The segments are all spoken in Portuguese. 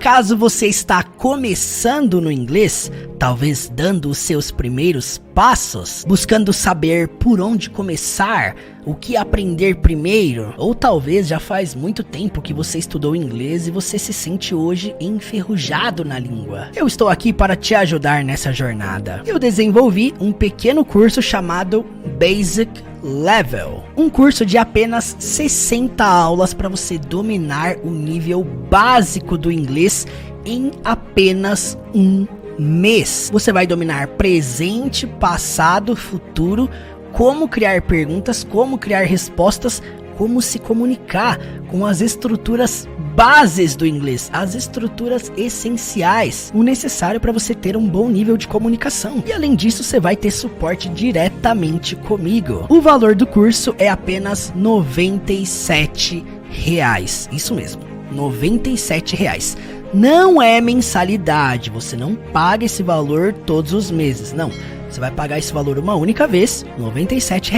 acaso você está começando no inglês? Talvez dando os seus primeiros passos, buscando saber por onde começar, o que aprender primeiro? Ou talvez já faz muito tempo que você estudou inglês e você se sente hoje enferrujado na língua. Eu estou aqui para te ajudar nessa jornada. Eu desenvolvi um pequeno curso chamado Basic Level, um curso de apenas 60 aulas para você dominar o nível básico do inglês em apenas um mês. Você vai dominar presente, passado, futuro, como criar perguntas, como criar respostas, como se comunicar com as estruturas bases do inglês, as estruturas essenciais, o necessário para você ter um bom nível de comunicação. E além disso, você vai ter suporte diretamente comigo. O valor do curso é apenas R$ 97. Isso mesmo, R$ 97. Não é mensalidade, você não paga esse valor todos os meses, não. Você vai pagar esse valor uma única vez, R$ 97,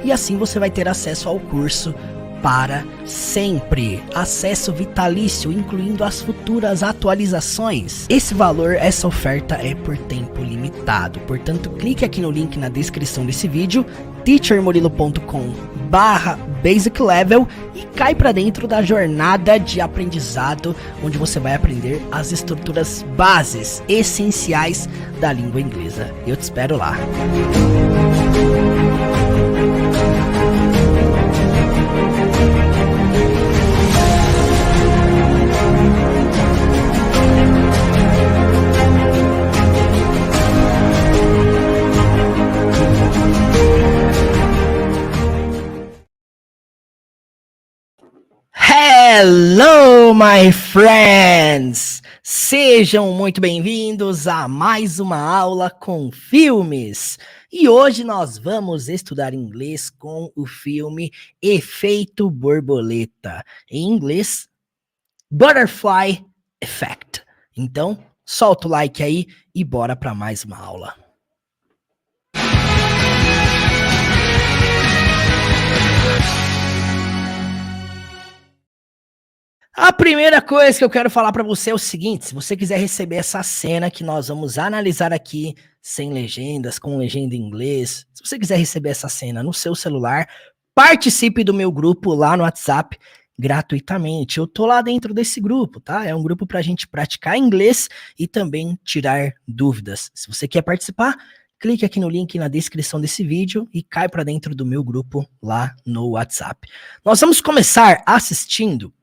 e assim você vai ter acesso ao curso para sempre. Acesso vitalício, incluindo as futuras atualizações. Esse valor, essa oferta é por tempo limitado. Portanto, clique aqui no link na descrição desse vídeo, teachermurilo.com/basic level, e cai para dentro da jornada de aprendizado, onde você vai aprender as estruturas bases, essenciais da língua inglesa. Eu te espero lá. Hello, my friends! Sejam muito bem-vindos a mais uma aula com filmes. E hoje nós vamos estudar inglês com o filme Efeito Borboleta. Em inglês, Butterfly Effect. Então, solta o like aí e bora para mais uma aula. A primeira coisa que eu quero falar para você é o seguinte: se você quiser receber essa cena que nós vamos analisar aqui, sem legendas, com legenda em inglês, se você quiser receber essa cena no seu celular, participe do meu grupo lá no WhatsApp gratuitamente. Eu tô lá dentro desse grupo, tá? É um grupo pra gente praticar inglês e também tirar dúvidas. Se você quer participar, clique aqui no link na descrição desse vídeo e cai para dentro do meu grupo lá no WhatsApp. Nós vamos começar assistindo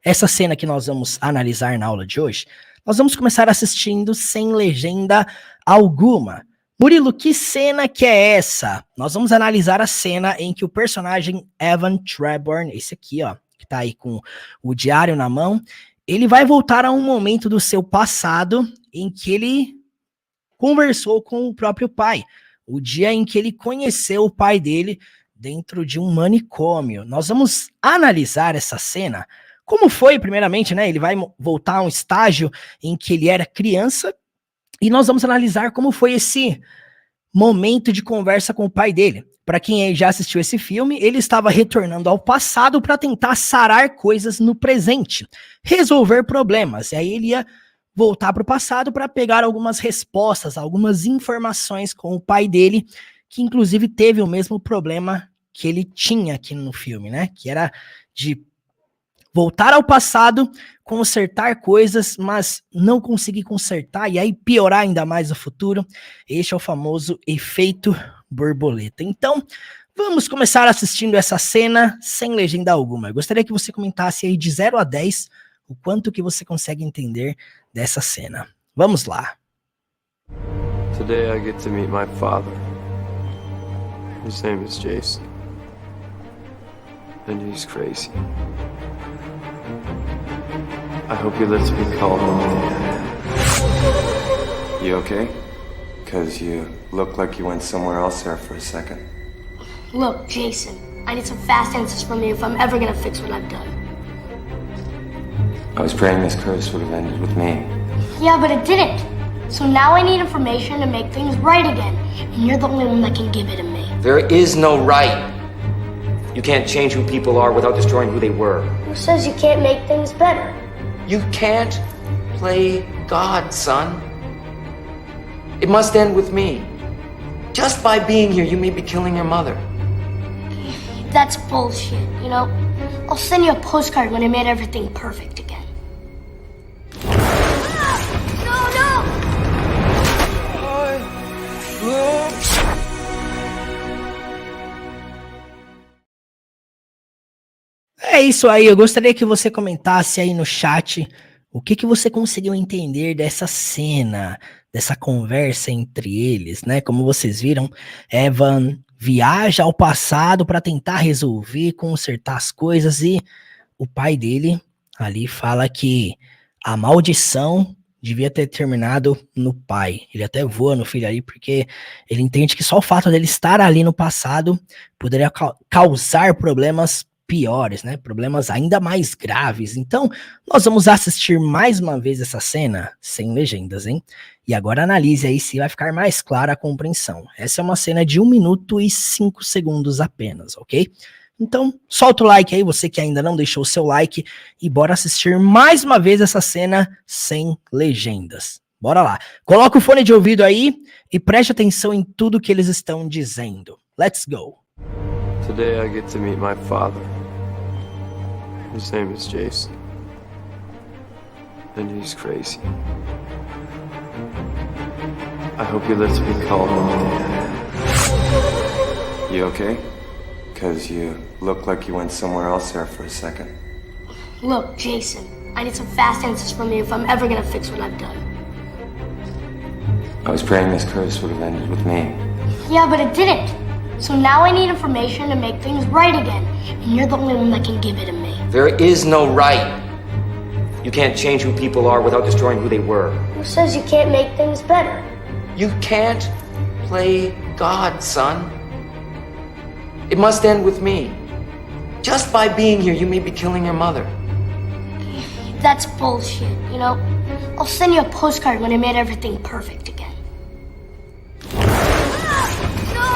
essa cena que nós vamos analisar na aula de hoje. Nós vamos começar assistindo sem legenda alguma. Murilo, que cena que é essa? Nós vamos analisar a cena em que o personagem Evan Treborn, esse aqui, ó, que tá aí com o diário na mão, ele vai voltar a um momento do seu passado em que ele conversou com o próprio pai. O dia em que ele conheceu o pai dele dentro de um manicômio. Nós vamos analisar essa cena. Como foi, primeiramente, né? Ele vai voltar a um estágio em que ele era criança e nós vamos analisar como foi esse momento de conversa com o pai dele. Para quem já assistiu esse filme, ele estava retornando ao passado para tentar sarar coisas no presente, resolver problemas. E aí ele ia voltar para o passado para pegar algumas respostas, algumas informações com o pai dele, que inclusive teve o mesmo problema que ele tinha aqui no filme, né? Que era de voltar ao passado, consertar coisas, mas não conseguir consertar e aí piorar ainda mais o futuro. Este é o famoso efeito borboleta. Então, vamos começar assistindo essa cena sem legenda alguma. Eu gostaria que você comentasse aí de 0 a 10 o quanto que você consegue entender dessa cena. Vamos lá. Today I get to meet my father. His name is Jason. And he's crazy. I hope you live to be called home. You okay? Because you look like you went somewhere else there for a second. Look, Jason, I need some fast answers from you if I'm ever gonna fix what I've done. I was praying this curse would have ended with me. Yeah, but it didn't. So now I need information to make things right again. And you're the only one that can give it to me. There is no right. You can't change who people are without destroying who they were. Who says you can't make things better? You can't play God, son. It must end with me. Just by being here, you may be killing your mother. That's bullshit, you know? I'll send you a postcard when I made everything perfect again. No! É isso aí, eu gostaria que você comentasse aí no chat o que você conseguiu entender dessa cena, dessa conversa entre eles, né? Como vocês viram, Evan viaja ao passado para tentar resolver, consertar as coisas e o pai dele ali fala que a maldição devia ter terminado no pai. Ele até voa no filho ali porque ele entende que só o fato dele estar ali no passado poderia causar problemas piores, né? Problemas ainda mais graves. Então, nós vamos assistir mais uma vez essa cena sem legendas, hein? E agora analise aí se vai ficar mais clara a compreensão. Essa é uma cena de 1 minuto e 5 segundos apenas, ok? Então, solta o like aí, você que ainda não deixou o seu like, e bora assistir mais uma vez essa cena sem legendas. Bora lá. Coloca o fone de ouvido aí e preste atenção em tudo que eles estão dizendo. Let's go. Today I get to meet my father. His name is Jason. And he's crazy. I hope he lets me call him Dad. You okay? Because you look like you went somewhere else there for a second. Look, Jason, I need some fast answers from you if I'm ever gonna fix what I've done. I was praying this curse would have ended with me. Yeah, but it didn't. So now I need information to make things right again, and you're the only one that can give it to me. There is no right. You can't change who people are without destroying who they were. Who says you can't make things better? You can't play God, son. It must end with me. Just by being here, you may be killing your mother. That's bullshit, you know? I'll send you a postcard when I made everything perfect again. No!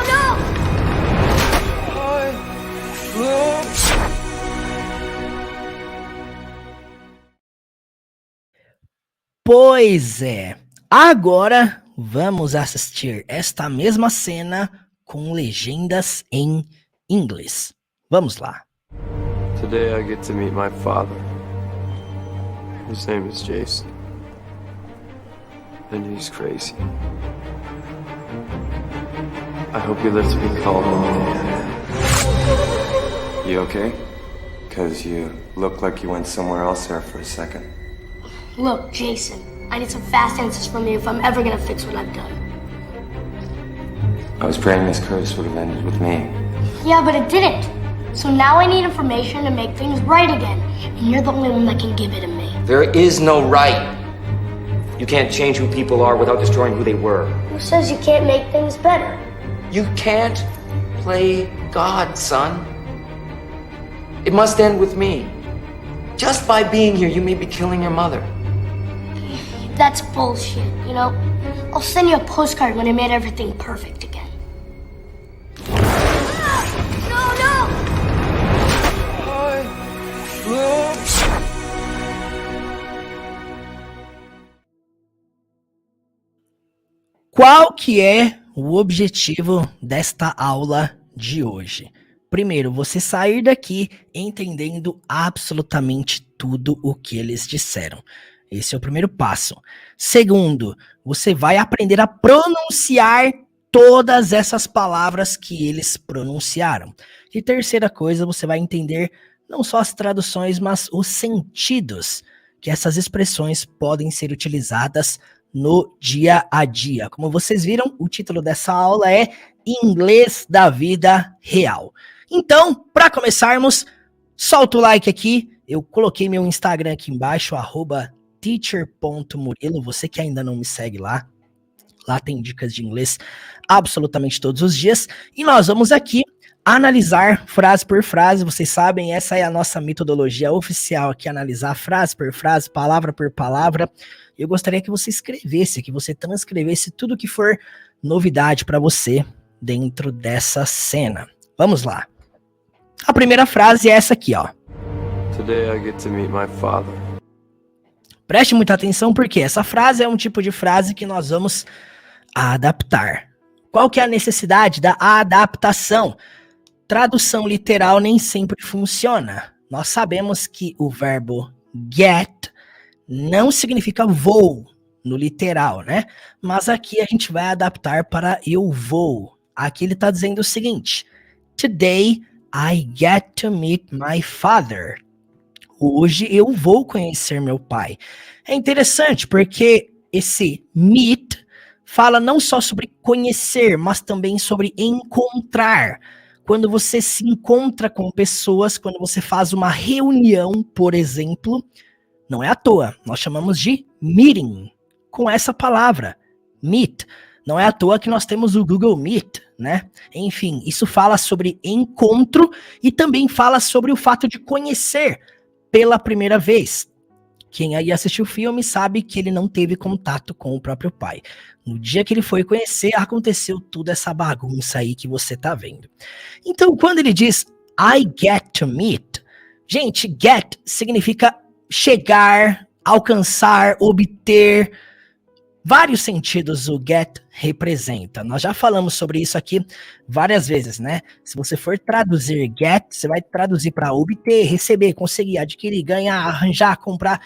Pois é, agora vamos assistir esta mesma cena com legendas em inglês. Vamos lá. Today I get to meet my father. His name is Jason. And he's crazy. I hope he lets me call him Dad. You okay? Because you look like you went somewhere else there for a second. Look, Jason, I need some fast answers from you if I'm ever gonna fix what I've done. I was praying this curse would have ended with me. Yeah, but it didn't. So now I need information to make things right again, and you're the only one that can give it to me. There is no right. You can't change who people are without destroying who they were. Who says you can't make things better? You can't play God, son. It must end with me. Just by being here, you may be killing your mother. That's bullshit, you know? I'll send you a postcard when I made everything perfect again. No! Qual que é o objetivo desta aula de hoje? Primeiro, você sair daqui entendendo absolutamente tudo o que eles disseram. Esse é o primeiro passo. Segundo, você vai aprender a pronunciar todas essas palavras que eles pronunciaram. E terceira coisa, você vai entender não só as traduções, mas os sentidos que essas expressões podem ser utilizadas no dia a dia. Como vocês viram, o título dessa aula é Inglês da Vida Real. Então, para começarmos, solta o like aqui. Eu coloquei meu Instagram aqui embaixo, @teacher.murilo. Você que ainda não me segue lá, lá tem dicas de inglês absolutamente todos os dias. E nós vamos aqui analisar frase por frase. Vocês sabem, essa é a nossa metodologia oficial aqui, analisar frase por frase, palavra por palavra. Eu gostaria que você escrevesse, que você transcrevesse tudo que for novidade para você dentro dessa cena. Vamos lá. A primeira frase é essa aqui, ó. Today I get to meet my father. Preste muita atenção porque essa frase é um tipo de frase que nós vamos adaptar. Qual que é a necessidade da adaptação? Tradução literal nem sempre funciona. Nós sabemos que o verbo get não significa vou no literal, né? Mas aqui a gente vai adaptar para eu vou. Aqui ele está dizendo o seguinte: Today I get to meet my father. Hoje eu vou conhecer meu pai. É interessante porque esse meet fala não só sobre conhecer, mas também sobre encontrar. Quando você se encontra com pessoas, quando você faz uma reunião, por exemplo, não é à toa, nós chamamos de meeting, com essa palavra, meet. Não é à toa que nós temos o Google Meet, né? Enfim, isso fala sobre encontro e também fala sobre o fato de conhecer pela primeira vez. Quem aí assistiu o filme sabe que ele não teve contato com o próprio pai. No dia que ele foi conhecer, aconteceu toda essa bagunça aí que você tá vendo. Então, quando ele diz I get to meet, gente, get significa chegar, alcançar, obter. Vários sentidos o get representa. Nós já falamos sobre isso aqui várias vezes, né? Se você for traduzir get, você vai traduzir para obter, receber, conseguir, adquirir, ganhar, arranjar, comprar.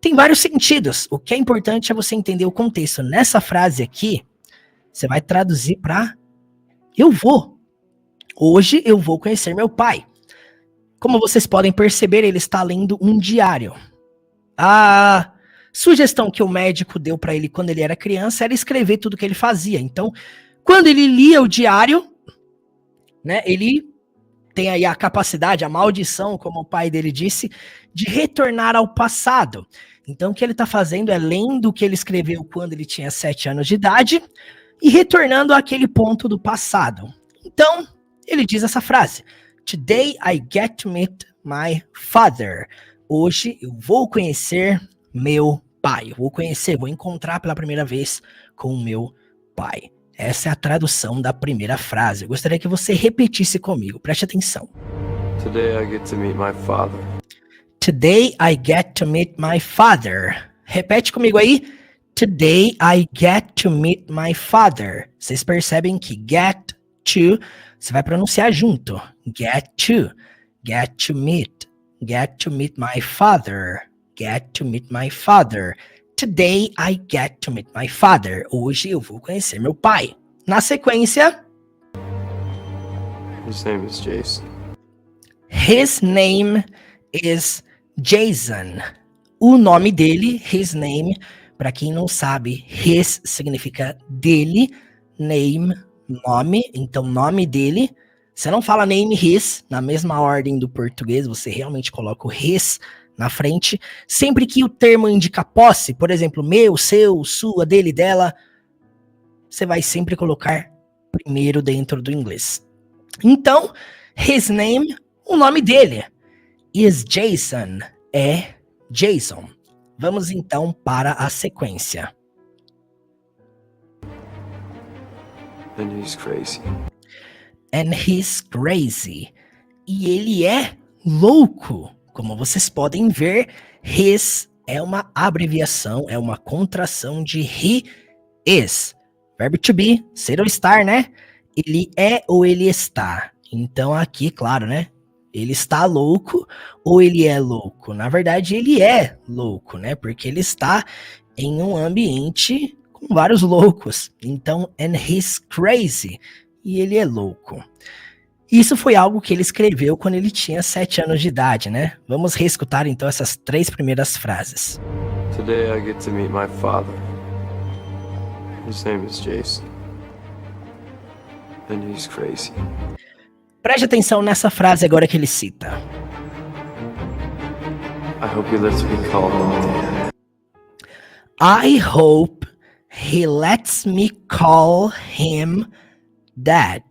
Tem vários sentidos. O que é importante é você entender o contexto. Nessa frase aqui, você vai traduzir para eu vou. Hoje eu vou conhecer meu pai. Como vocês podem perceber, ele está lendo um diário. A sugestão que o médico deu para ele quando ele era criança era escrever tudo que ele fazia. Então, quando ele lia o diário, né, ele tem aí a capacidade, a maldição, como o pai dele disse, de retornar ao passado. Então, o que ele está fazendo é lendo o que ele escreveu quando ele tinha 7 anos de idade e retornando àquele ponto do passado. Então, ele diz essa frase: Today I get to meet my father. Hoje eu vou conhecer meu pai. Eu vou encontrar pela primeira vez com o meu pai. Essa é a tradução da primeira frase. Eu gostaria que você repetisse comigo. Preste atenção. Today I get to meet my father. Today I get to meet my father. Repete comigo aí. Today I get to meet my father. Vocês percebem que get to, você vai pronunciar junto. Get to meet my father. Get to meet my father. Today I get to meet my father. Hoje eu vou conhecer meu pai. Na sequência, His name is Jason. his name is Jason. O nome dele, his name, para quem não sabe, his significa dele, name, nome, então nome dele. Você não fala name his, na mesma ordem do português, você realmente coloca o his na frente. Sempre que o termo indica posse, por exemplo, meu, seu, sua, dele, dela, você vai sempre colocar primeiro dentro do inglês. Então, his name, o nome dele, is Jason, é Jason. Vamos então para a sequência. And he's crazy. And he's crazy. E ele é louco. Como vocês podem ver, his é uma abreviação, é uma contração de he is. Verbo to be, ser ou estar, né? Ele é ou ele está. Então aqui, claro, né? Ele está louco ou ele é louco? Na verdade, ele é louco, né? Porque ele está em um ambiente com vários loucos. Então, and he's crazy. E ele é louco. Isso foi algo que ele escreveu quando ele tinha 7 anos de idade, né? Vamos reescutar então essas 3 primeiras frases. Today I get to meet my father. His name is Jason. And he's crazy. Preste atenção nessa frase agora que ele cita. I hope he lets me call him Dad. I hope he lets me call him Dad.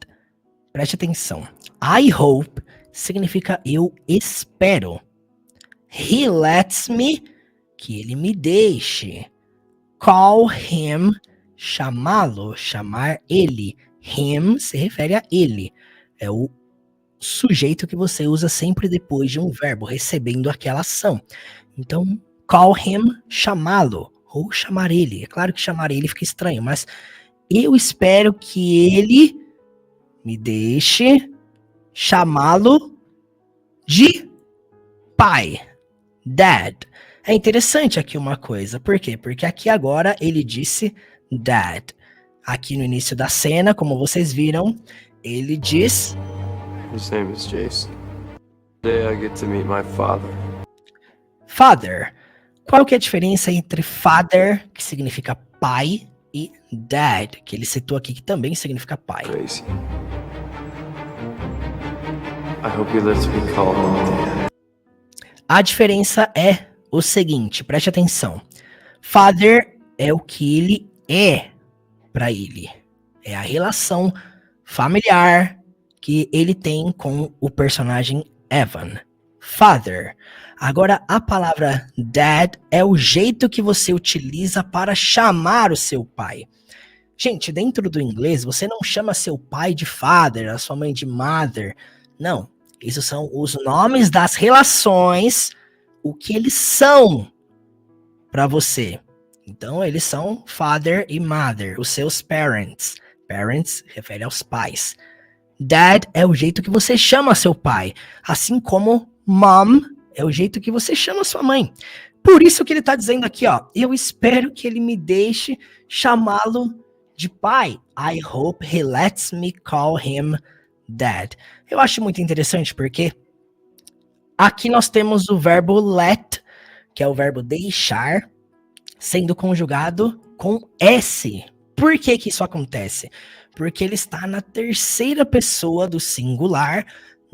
Preste atenção. I hope significa eu espero. He lets me, que ele me deixe. Call him, chamá-lo, chamar ele. Him se refere a ele. É o sujeito que você usa sempre depois de um verbo, recebendo aquela ação. Então, call him, chamá-lo, ou chamar ele. É claro que chamar ele fica estranho, mas eu espero que ele me deixe chamá-lo de pai, dad. É interessante aqui uma coisa, por quê? Porque aqui agora ele disse dad. Aqui no início da cena, como vocês viram, ele diz... His name is Jason. Today I get to meet my father. Father. Qual que é a diferença entre father, que significa pai, e dad, que ele citou aqui, que também significa pai? Tracy. I hope he lets me call him Dad. A diferença é o seguinte, preste atenção. Father é o que ele é para ele. É a relação familiar que ele tem com o personagem Evan. Father. Agora, a palavra dad é o jeito que você utiliza para chamar o seu pai. Gente, dentro do inglês, você não chama seu pai de father, a sua mãe de mother. Não. Esses são os nomes das relações, o que eles são para você. Então, eles são father e mother, os seus parents. Parents refere aos pais. Dad é o jeito que você chama seu pai, assim como mom é o jeito que você chama sua mãe. Por isso que ele tá dizendo aqui, ó, eu espero que ele me deixe chamá-lo de pai. I hope he lets me call him dad. Eu acho muito interessante porque aqui nós temos o verbo let, que é o verbo deixar, sendo conjugado com S. Por que que isso acontece? Porque ele está na terceira pessoa do singular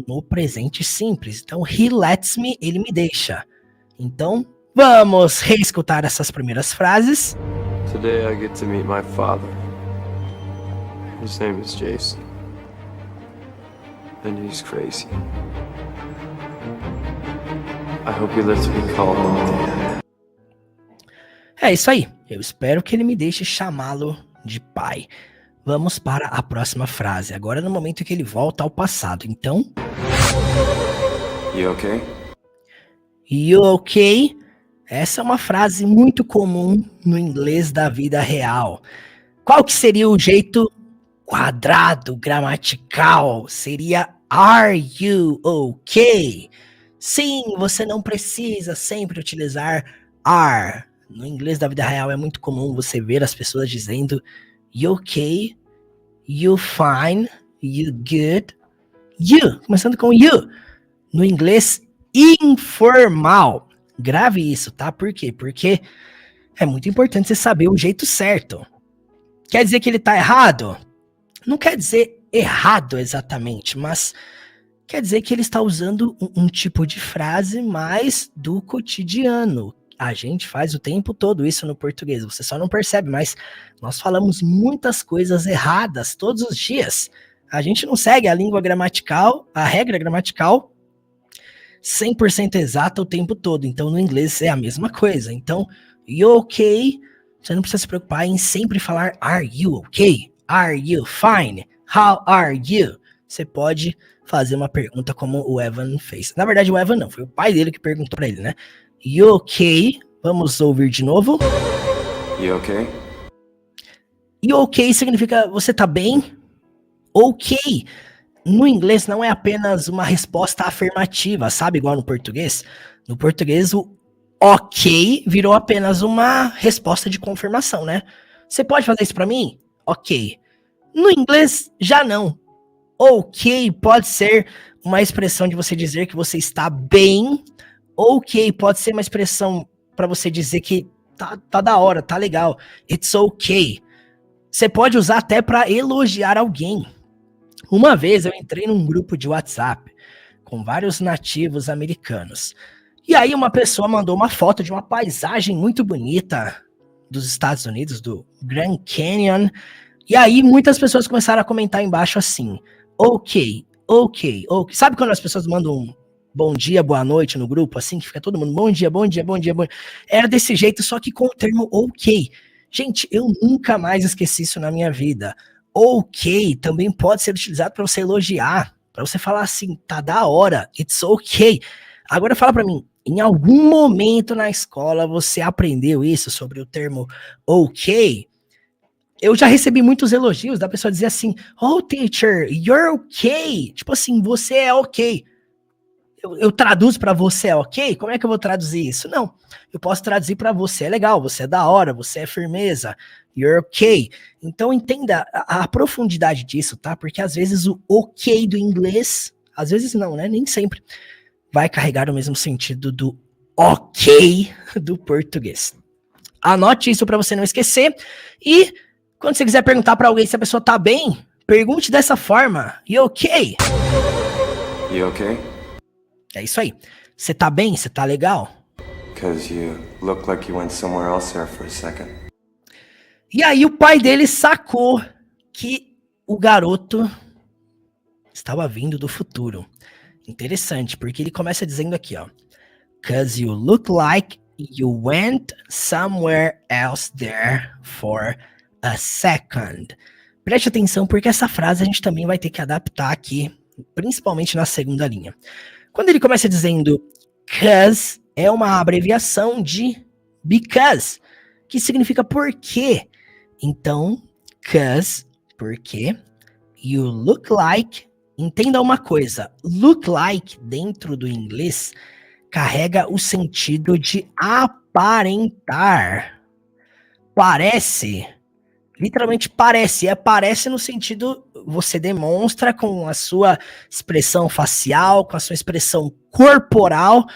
no presente simples. Então, he lets me, ele me deixa. Então, vamos reescutar essas primeiras frases. Today I get to meet my father. His name is Jason. And he's crazy. I hope he lets me call him Dad. É isso aí. Eu espero que ele me deixe chamá-lo de pai. Vamos para a próxima frase. Agora no momento que ele volta ao passado. Então... You okay? You okay? Essa é uma frase muito comum no inglês da vida real. Qual que seria o jeito quadrado, gramatical? Seria are you okay? Sim, você não precisa sempre utilizar are. No inglês da vida real é muito comum você ver as pessoas dizendo you okay, you fine, you good, you, começando com you. No inglês informal. Grave isso, tá? Por quê? Porque é muito importante você saber o jeito certo. Quer dizer que ele tá errado? Não quer dizer errado exatamente, mas quer dizer que ele está usando um tipo de frase mais do cotidiano. A gente faz o tempo todo isso no português, você só não percebe, mas nós falamos muitas coisas erradas todos os dias. A gente não segue a língua gramatical, a regra gramatical 100% exata o tempo todo. Então, no inglês é a mesma coisa. Então, you okay? Você não precisa se preocupar em sempre falar are you okay? Are you fine? How are you? Você pode fazer uma pergunta como o Evan fez. Na verdade, o Evan não, foi o pai dele que perguntou pra ele, né? You okay? Vamos ouvir de novo. You okay? You okay significa você tá bem? Ok. No inglês não é apenas uma resposta afirmativa, sabe? Igual no português. No português, o ok virou apenas uma resposta de confirmação, né? Você pode fazer isso pra mim? Ok. No inglês, já não. Ok pode ser uma expressão de você dizer que você está bem. Ok pode ser uma expressão para você dizer que tá da hora, tá legal. It's okay. Você pode usar até para elogiar alguém. Uma vez eu entrei num grupo de WhatsApp com vários nativos americanos. E aí uma pessoa mandou uma foto de uma paisagem muito bonita dos Estados Unidos, do Grand Canyon. E aí muitas pessoas começaram a comentar embaixo assim, ok. Sabe quando as pessoas mandam um bom dia, boa noite no grupo, assim, que fica todo mundo bom dia. Era desse jeito, só que com o termo ok. Gente, eu nunca mais esqueci isso na minha vida. Ok também pode ser utilizado para você elogiar, para você falar assim, tá da hora, it's ok. Agora fala para mim, Em algum momento na escola você aprendeu isso sobre o termo ok? Eu já recebi muitos elogios da pessoa dizer assim, oh teacher, you're okay. Tipo assim, você é ok. Eu traduzo para você é ok? Como é que eu vou traduzir isso? Não, eu posso traduzir para você é legal, você é da hora, você é firmeza, you're ok. Então entenda a profundidade disso, tá? Porque às vezes o ok do inglês, às vezes não, né? Nem sempre vai carregar o mesmo sentido do ok do português. Anote isso para você não esquecer. E quando você quiser perguntar para alguém se a pessoa tá bem, pergunte dessa forma. You okay? You okay? É isso aí. Você tá bem? Você tá legal? Because you look like you went somewhere else there for a second. E aí o pai dele sacou que o garoto estava vindo do futuro. Interessante, porque ele começa dizendo aqui, ó. Cause you look like you went somewhere else there for a second. Preste atenção, porque essa frase a gente também vai ter que adaptar aqui, principalmente na segunda linha. Quando ele começa dizendo cause, é uma abreviação de because, que significa porque. Então, cause, porque, you look like, entenda uma coisa, look like dentro do inglês carrega o sentido de aparentar. Parece, literalmente parece, aparece no sentido, você demonstra com a sua expressão facial, com a sua expressão corporal,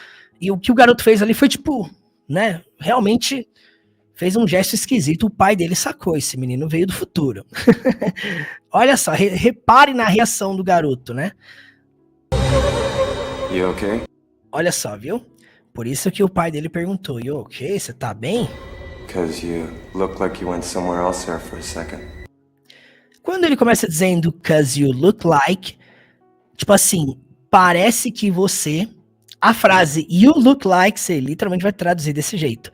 e o que o garoto fez ali foi tipo, né, realmente fez um gesto esquisito, o pai dele sacou, esse menino veio do futuro. Olha só, repare na reação do garoto, né? You okay? Olha só, viu? Por isso que o pai dele perguntou, you okay? Você tá bem? Because you look like you went somewhere else there for a second. Quando ele começa dizendo cause you look like, tipo assim, parece que você, a frase you look like, você literalmente vai traduzir desse jeito.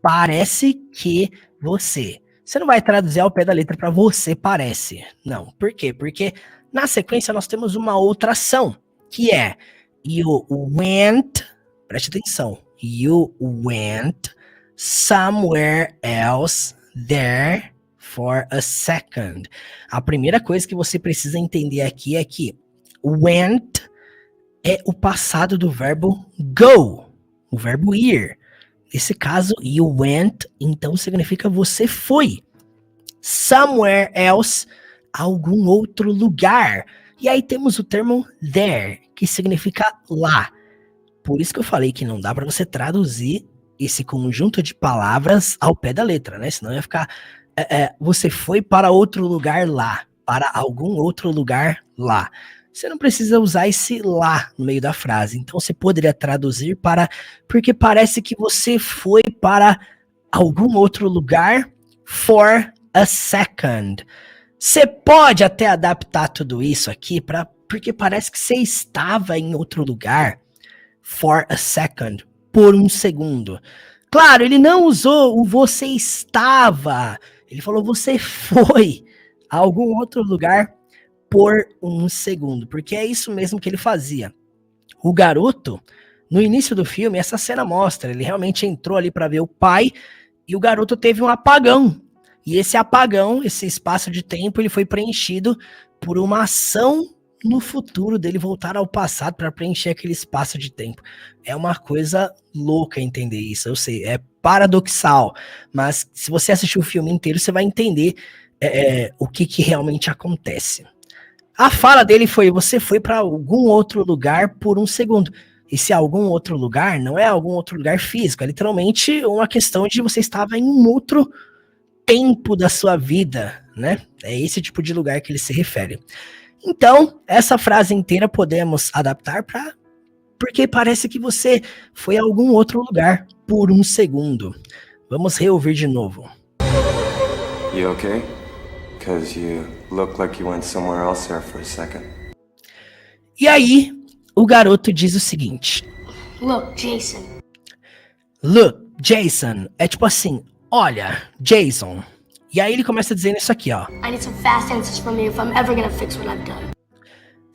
Parece que você. Você não vai traduzir ao pé da letra para você parece. Não. Por quê? Porque na sequência nós temos uma outra ação, que é you went, preste atenção, you went somewhere else there for a second. A primeira coisa que você precisa entender aqui é que went é o passado do verbo go, o verbo ir. Nesse caso, you went, então significa você foi. Somewhere else, algum outro lugar. E aí temos o termo there, que significa lá. Por isso que eu falei que não dá para você traduzir esse conjunto de palavras ao pé da letra, né? Senão ia ficar, você foi para outro lugar lá, para algum outro lugar lá. Você não precisa usar esse lá no meio da frase. Então você poderia traduzir para, porque parece que você foi para algum outro lugar for a second. Você pode até adaptar tudo isso aqui para, porque parece que você estava em outro lugar for a second, por um segundo. Claro, ele não usou o você estava. Ele falou você foi a algum outro lugar por um segundo, porque é isso mesmo que ele fazia. O garoto, no início do filme, essa cena mostra, ele realmente entrou ali para ver o pai e o garoto teve um apagão. E esse apagão, esse espaço de tempo, ele foi preenchido por uma ação no futuro dele voltar ao passado para preencher aquele espaço de tempo. É uma coisa louca entender isso, eu sei, é paradoxal, mas se você assistir o filme inteiro, você vai entender o que realmente acontece. A fala dele foi, você foi para algum outro lugar por um segundo. E se algum outro lugar, não é algum outro lugar físico, é literalmente uma questão de você estava em um outro tempo da sua vida, né? É esse tipo de lugar que ele se refere. Então, essa frase inteira podemos adaptar para porque parece que você foi a algum outro lugar por um segundo. Vamos reouvir de novo. You okay? Because you look like you went somewhere else there for a second. E aí, o garoto diz o seguinte. Look, Jason. Look, Jason. É tipo assim, olha, Jason. E aí ele começa dizendo isso aqui, ó. I need some fast answers from you if I'm ever gonna fix what I've done.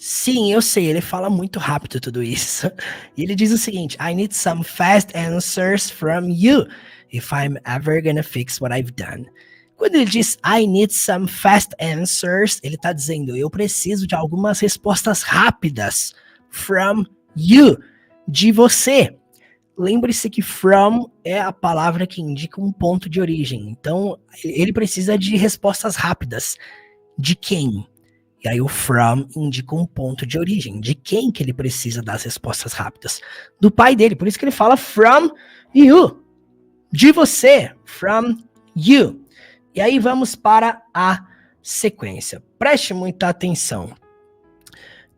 Sim, eu sei, ele fala muito rápido tudo isso. E ele diz o seguinte: I need some fast answers from you if I'm ever gonna fix what I've done. Quando ele diz I need some fast answers, ele tá dizendo eu preciso de algumas respostas rápidas from you, de você. Lembre-se que from é a palavra que indica um ponto de origem. Então, ele precisa de respostas rápidas. De quem? E aí o from indica um ponto de origem. De quem que ele precisa das respostas rápidas? Do pai dele. Por isso que ele fala from you. De você. From you. E aí vamos para a sequência. Preste muita atenção.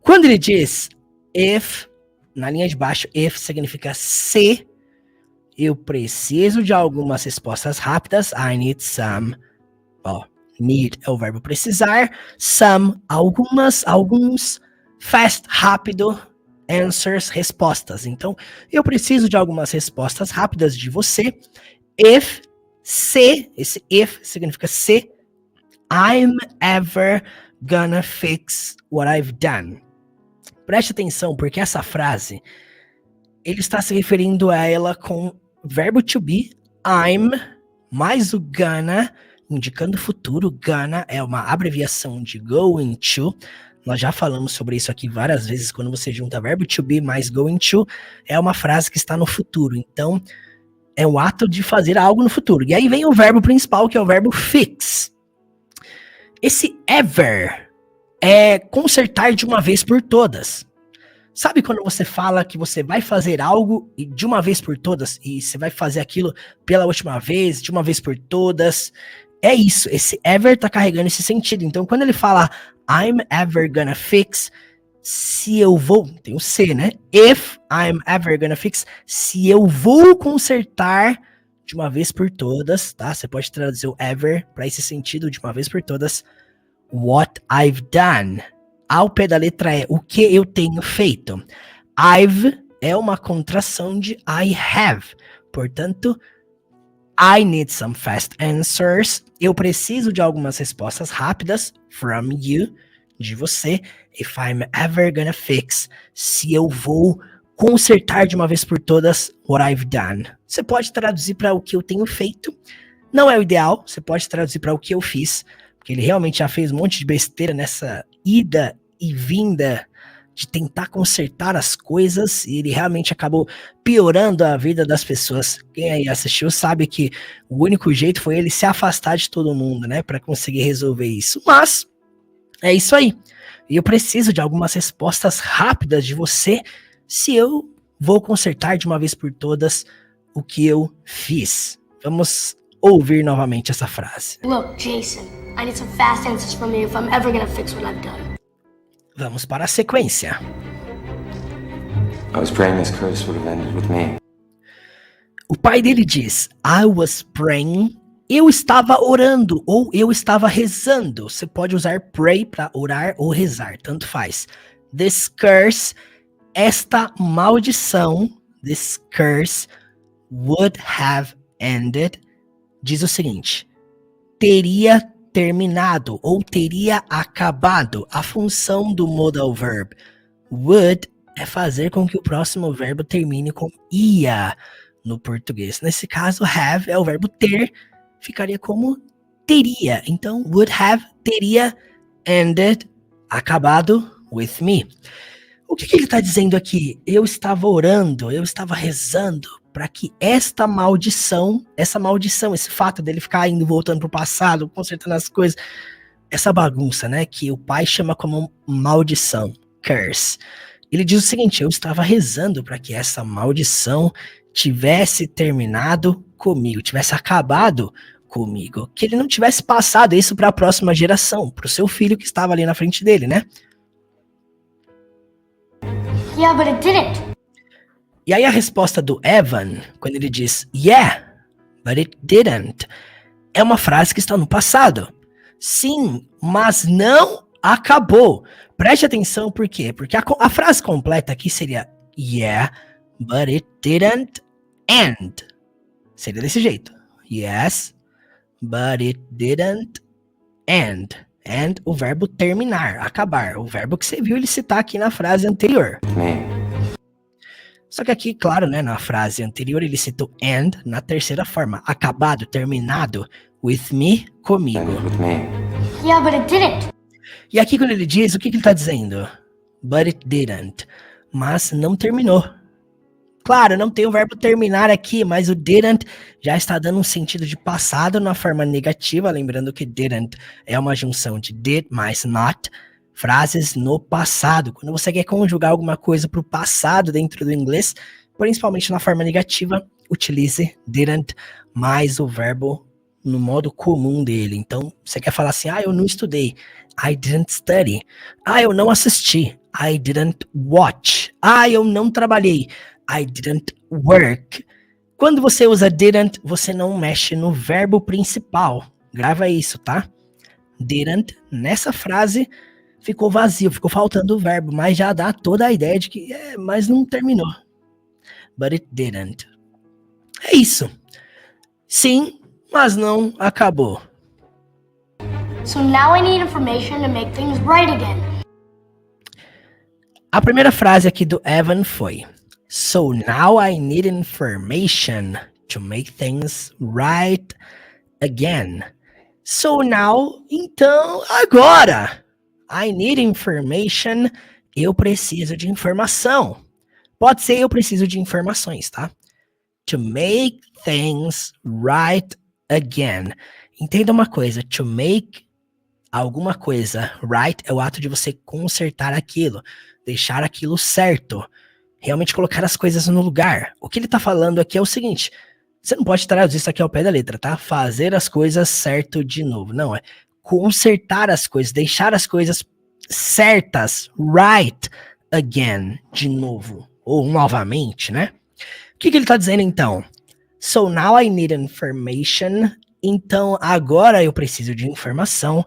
Quando ele diz if, na linha de baixo, if significa se eu preciso de algumas respostas rápidas. I need some. Need é o verbo precisar. Some, alguns. Fast, rápido. Answers, respostas. Então, eu preciso de algumas respostas rápidas de você. If, se, esse if significa se, I'm ever gonna fix what I've done. Preste atenção, porque essa frase, ele está se referindo a ela com verbo to be, I'm, mais o gonna, indicando futuro. Gonna é uma abreviação de going to. Nós já falamos sobre isso aqui várias vezes. Quando você junta verbo to be mais going to, é uma frase que está no futuro. Então, é o ato de fazer algo no futuro. E aí vem o verbo principal, que é o verbo fix. Esse ever é consertar de uma vez por todas. Sabe quando você fala que você vai fazer algo e de uma vez por todas, e você vai fazer aquilo pela última vez, de uma vez por todas? É isso, esse ever tá carregando esse sentido. Então, quando ele fala I'm ever gonna fix, se eu vou, tem o se, né? If I'm ever gonna fix, se eu vou consertar de uma vez por todas, tá? Você pode traduzir o ever para esse sentido, de uma vez por todas. What I've done. Ao pé da letra é o que eu tenho feito. I've é uma contração de I have. Portanto, I need some fast answers. Eu preciso de algumas respostas rápidas from you, de você. If I'm ever gonna fix, se eu vou consertar de uma vez por todas what I've done. Você pode traduzir para o que eu tenho feito. Não é o ideal. Você pode traduzir para o que eu fiz, porque ele realmente já fez um monte de besteira nessa ida e vinda de tentar consertar as coisas, e ele realmente acabou piorando a vida das pessoas. Quem aí assistiu sabe que o único jeito foi ele se afastar de todo mundo, né, para conseguir resolver isso. Mas é isso aí. E eu preciso de algumas respostas rápidas de você, se eu vou consertar de uma vez por todas o que eu fiz. Vamos ouvir novamente essa frase. Look, Jason, I need some fast answers from you if I'm ever gonna fix what I've done. Vamos para a sequência. I was praying this curse would have ended with me. O pai dele diz, I was praying, eu estava orando, ou eu estava rezando. Você pode usar pray para orar ou rezar, tanto faz. This curse, esta maldição, this curse would have ended, diz o seguinte, teria terminado ou teria acabado. A função do modal verb would é fazer com que o próximo verbo termine com ia no português. Nesse caso, have é o verbo ter, ficaria como teria. Então, would have, teria, ended, acabado with me. O que ele está dizendo aqui? Eu estava orando, eu estava rezando para que essa maldição, esse fato dele ficar indo, voltando pro passado, consertando as coisas, essa bagunça, né, que o pai chama como maldição, curse. Ele diz o seguinte, eu estava rezando para que essa maldição tivesse terminado comigo, tivesse acabado comigo, que ele não tivesse passado isso para a próxima geração, para o seu filho que estava ali na frente dele, né? Yeah, but it didn't. E aí a resposta do Evan, quando ele diz yeah, but it didn't, é uma frase que está no passado. Sim, mas não acabou. Preste atenção por quê? Porque a frase completa aqui seria yeah, but it didn't end. Seria desse jeito. Yes, but it didn't end. And o verbo terminar, acabar. O verbo que você viu ele citar aqui na frase anterior. Me. Só que aqui, claro, né, na frase anterior ele citou and na terceira forma. Acabado, terminado. With me, comigo. Ended with me. Yeah, but it didn't. E aqui quando ele diz, o que ele tá dizendo? But it didn't. Mas não terminou. Claro, não tem o verbo terminar aqui, mas o didn't já está dando um sentido de passado na forma negativa, lembrando que didn't é uma junção de did mais not, frases no passado. Quando você quer conjugar alguma coisa para o passado dentro do inglês, principalmente na forma negativa, utilize didn't mais o verbo no modo comum dele. Então, você quer falar assim, eu não estudei, I didn't study. Eu não assisti, I didn't watch. Eu não trabalhei, I didn't work. Quando você usa didn't, você não mexe no verbo principal. Grava isso, tá? Didn't, nessa frase, ficou vazio, ficou faltando o verbo, mas já dá toda a ideia de que, mas não terminou. But it didn't. É isso. Sim, mas não acabou. So now I need information to make things right again. A primeira frase aqui do Evan foi: So now I need information to make things right again. So now, então, agora. I need information. Eu preciso de informação. Pode ser eu preciso de informações, tá? To make things right again. Entenda uma coisa, to make alguma coisa right é o ato de você consertar aquilo, deixar aquilo certo, realmente colocar as coisas no lugar. O que ele tá falando aqui é o seguinte, você não pode traduzir isso aqui ao pé da letra, tá? Fazer as coisas certo de novo. Não, é consertar as coisas, deixar as coisas certas, right again, de novo, ou novamente, né? O que ele tá dizendo então? So now I need information. Então agora eu preciso de informação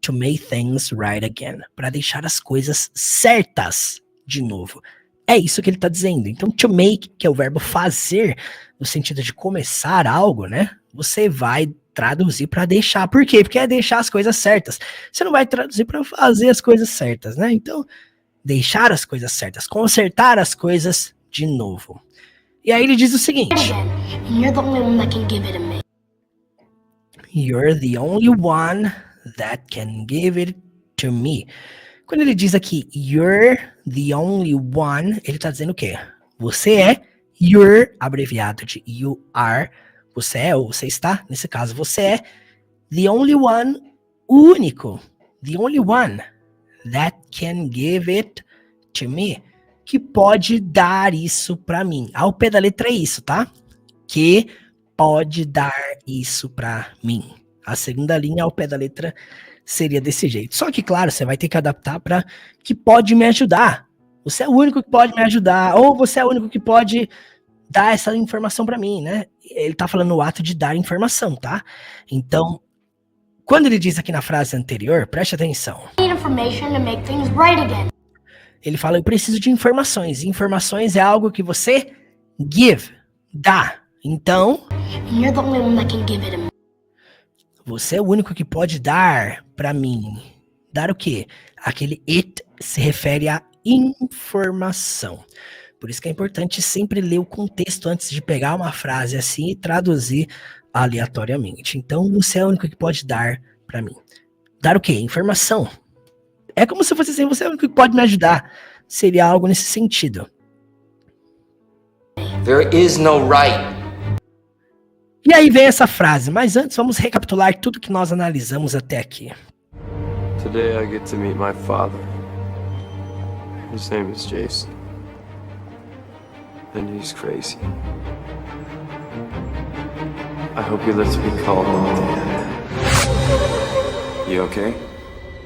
to make things right again, para deixar as coisas certas de novo. É isso que ele tá dizendo. Então to make, que é o verbo fazer, no sentido de começar algo, né? Você vai traduzir para deixar. Por quê? Porque é deixar as coisas certas. Você não vai traduzir para fazer as coisas certas, né? Então, deixar as coisas certas, consertar as coisas de novo. E aí ele diz o seguinte: And you're the only one that can give it to me. You're the only one that can give it to me. Quando ele diz aqui, you're the only one, ele tá dizendo o quê? Você é, you're, abreviado de you are, você é ou você está, nesse caso você é, the only one, o único, the only one that can give it to me, que pode dar isso pra mim. Ao pé da letra é isso, tá? Que pode dar isso pra mim. A segunda linha ao pé da letra seria desse jeito. Só que, claro, você vai ter que adaptar para que pode me ajudar. Você é o único que pode me ajudar. Ou você é o único que pode dar essa informação para mim, né? Ele tá falando o ato de dar informação, tá? Então, quando ele diz aqui na frase anterior, preste atenção. I need information to make things right again. Ele fala, eu preciso de informações. Informações é algo que você give, dá. Então, And you're the only one that can give it to me. você é o único que pode dar pra mim. Dar o quê? Aquele it se refere a informação. Por isso que é importante sempre ler o contexto antes de pegar uma frase assim e traduzir aleatoriamente. Então, você é o único que pode dar pra mim. Dar o quê? Informação. É como se fosse assim, você é o único que pode me ajudar. Seria algo nesse sentido. There is no right. E aí vem essa frase, mas antes vamos recapitular tudo que nós analisamos até aqui. Today I get to meet my father. His name is Jason. And he's crazy. I hope he lets me call him Dad. You okay?